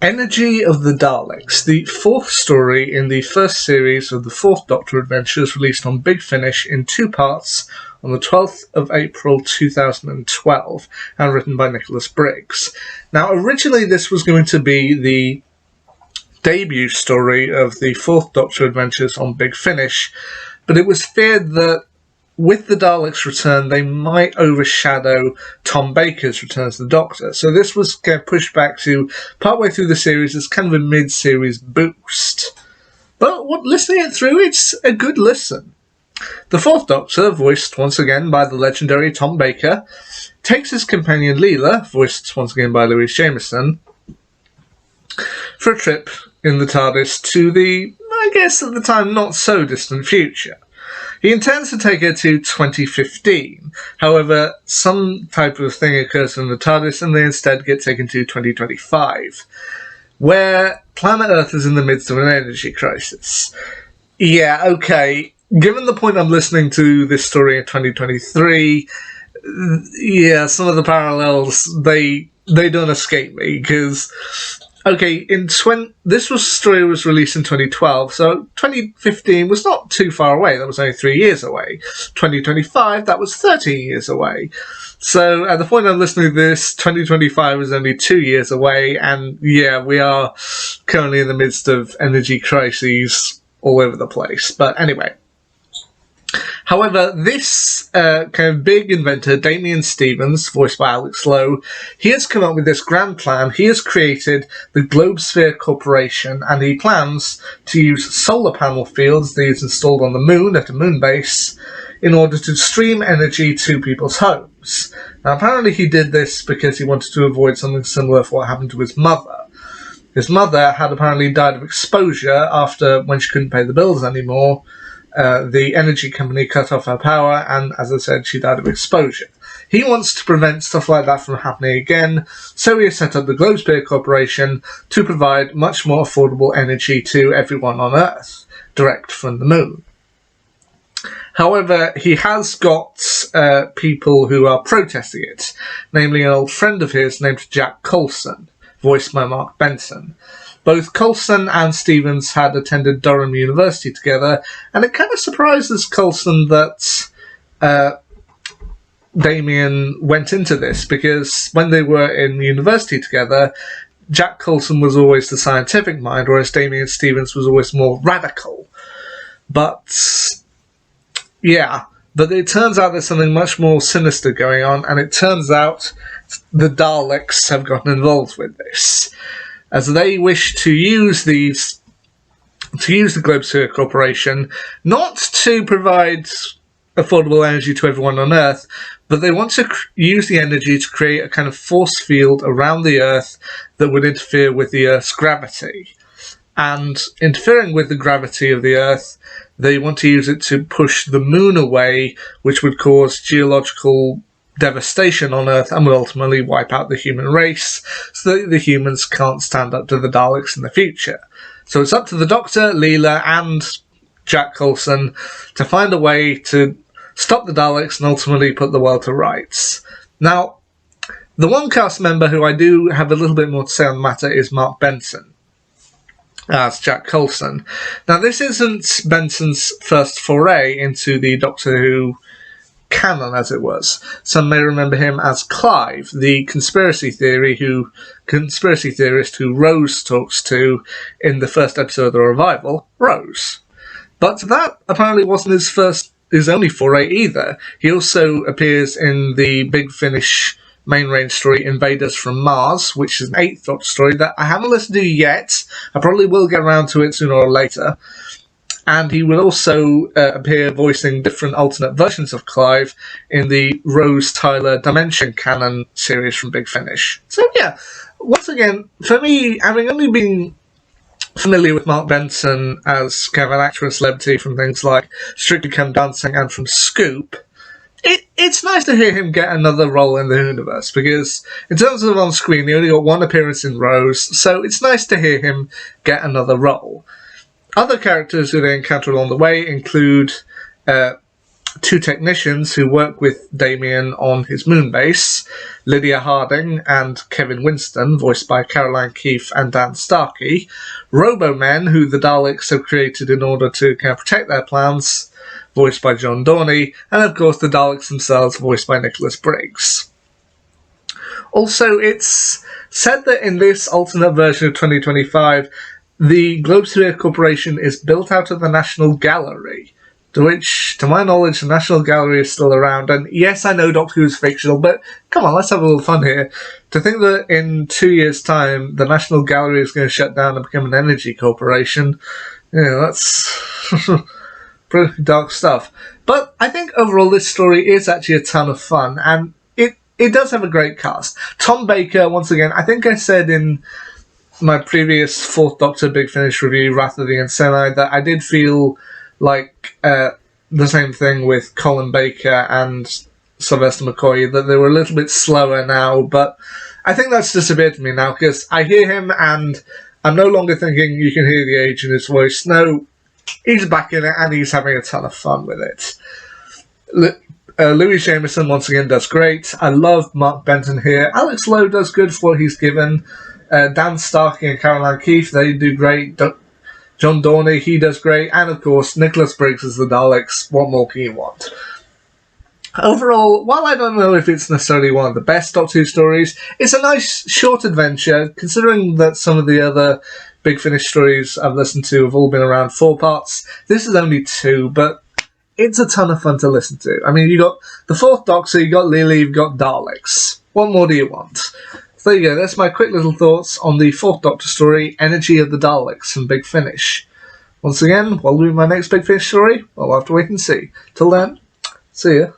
Energy of the Daleks, the fourth story in the first series of the Fourth Doctor Adventures, released on Big Finish in 2 parts on the 12th of April 2012, and written by Nicholas Briggs. Now, originally this was going to be the debut story of the Fourth Doctor Adventures on Big Finish, but it was feared that with the Daleks' return, they might overshadow Tom Baker's return as the Doctor. So this was kind of pushed back to partway through the series as kind of a mid-series boost. But listening it through, it's a good listen. The Fourth Doctor, voiced once again by the legendary Tom Baker, takes his companion Leela, voiced once again by Louise Jameson, for a trip in the TARDIS to the, I guess at the time, not so distant future. He intends to take her to 2015. However, some type of thing occurs in the TARDIS and they instead get taken to 2025, where planet Earth is in the midst of an energy crisis. Yeah, okay. Given the point I'm listening to this story in 2023, yeah, some of the parallels, they don't escape me, because okay, this story was released in 2012, so 2015 was not too far away. That was only 3 years away. 2025, that was 13 years away. So at the point I'm listening to this, 2025 is only 2 years away, and yeah, we are currently in the midst of energy crises all over the place. But anyway. However, this kind of big inventor, Damien Stevens, voiced by Alex Lowe, he has come up with this grand plan. He has created the Globesphere Corporation, and he plans to use solar panel fields that he's installed on the moon at a moon base in order to stream energy to people's homes. Now, apparently he did this because he wanted to avoid something similar to what happened to his mother. His mother had apparently died of exposure after, when she couldn't pay the bills anymore, the energy company cut off her power, and as I said, she died of exposure. He wants to prevent stuff like that from happening again, so he has set up the Globesphere Corporation to provide much more affordable energy to everyone on Earth, direct from the moon. However, he has got people who are protesting it, namely an old friend of his named Jack Coulson, voiced by Mark Benson. Both Coulson and Stevens had attended Durham University together, and it kind of surprises Coulson that Damien went into this, because when they were in university together, Jack Coulson was always the scientific mind, whereas Damien Stevens was always more radical. But it turns out there's something much more sinister going on, and it turns out the Daleks have gotten involved with this, as they wish to use the Globesphere Corporation not to provide affordable energy to everyone on Earth, but they want to use the energy to create a kind of force field around the Earth that would interfere with the Earth's gravity. And interfering with the gravity of the Earth, they want to use it to push the moon away, which would cause geological devastation on Earth and will ultimately wipe out the human race, so that the humans can't stand up to the Daleks in the future. So it's up to the Doctor, Leela, and Jack Coulson to find a way to stop the Daleks and ultimately put the world to rights. Now, the one cast member who I do have a little bit more to say on the matter is Mark Benson, as Jack Coulson. Now, this isn't Benson's first foray into the Doctor Who canon, as it was. Some may remember him as Clive, the conspiracy theorist who Rose talks to in the first episode of The Revival, Rose. But that apparently wasn't his only foray either. He also appears in the Big Finish main range story Invaders from Mars, which is an 8th Doctor story that I haven't listened to yet. I probably will get around to it sooner or later. And he will also appear voicing different alternate versions of Clive in the Rose Tyler Dimension canon series from Big Finish. So yeah, once again, for me, having only been familiar with Mark Benson as kind of an actor and celebrity from things like Strictly Come Dancing and from Scoop, it's nice to hear him get another role in the universe, because in terms of on screen, he only got one appearance in Rose, so it's nice to hear him get another role. Other characters who they encounter along the way include two technicians who work with Damien on his moon base, Lydia Harding and Kevin Winston, voiced by Caroline Keefe and Dan Starkey, Robo-Men, who the Daleks have created in order to protect their plans, voiced by John Dorney, and of course the Daleks themselves, voiced by Nicholas Briggs. Also, it's said that in this alternate version of 2025, the Globesphere Corporation is built out of the National Gallery, to which, to my knowledge, the National Gallery is still around. And yes, I know Doctor Who is fictional, but come on, let's have a little fun here. To think that in 2 years' time, the National Gallery is going to shut down and become an energy corporation, that's pretty dark stuff. But I think overall this story is actually a ton of fun, and it does have a great cast. Tom Baker, once again, I think I said in my previous Fourth Doctor Big Finish review, Wrath of the Incenni, that I did feel like the same thing with Colin Baker and Sylvester McCoy, that they were a little bit slower now, but I think that's disappeared from me now, because I hear him and I'm no longer thinking you can hear the age in his voice. No, he's back in it and he's having a ton of fun with it. Louis Jameson, once again, does great. I love Mark Benton here. Alex Lowe does good for what he's given. Dan Starkey and Caroline Keefe, they do great. John Dorney, he does great. And of course, Nicholas Briggs as the Daleks. What more can you want? Overall, while I don't know if it's necessarily one of the best Doctor Who stories, it's a nice short adventure, considering that some of the other Big Finish stories I've listened to have all been around 4 parts. This is only 2, but it's a ton of fun to listen to. I mean, you got the Fourth Doctor, you got Leela, you've got Daleks. What more do you want? So there you go, that's my quick little thoughts on the Fourth Doctor story, Energy of the Daleks from Big Finish. Once again, while doing my next Big Finish story, I'll have to wait and see. Till then, see ya.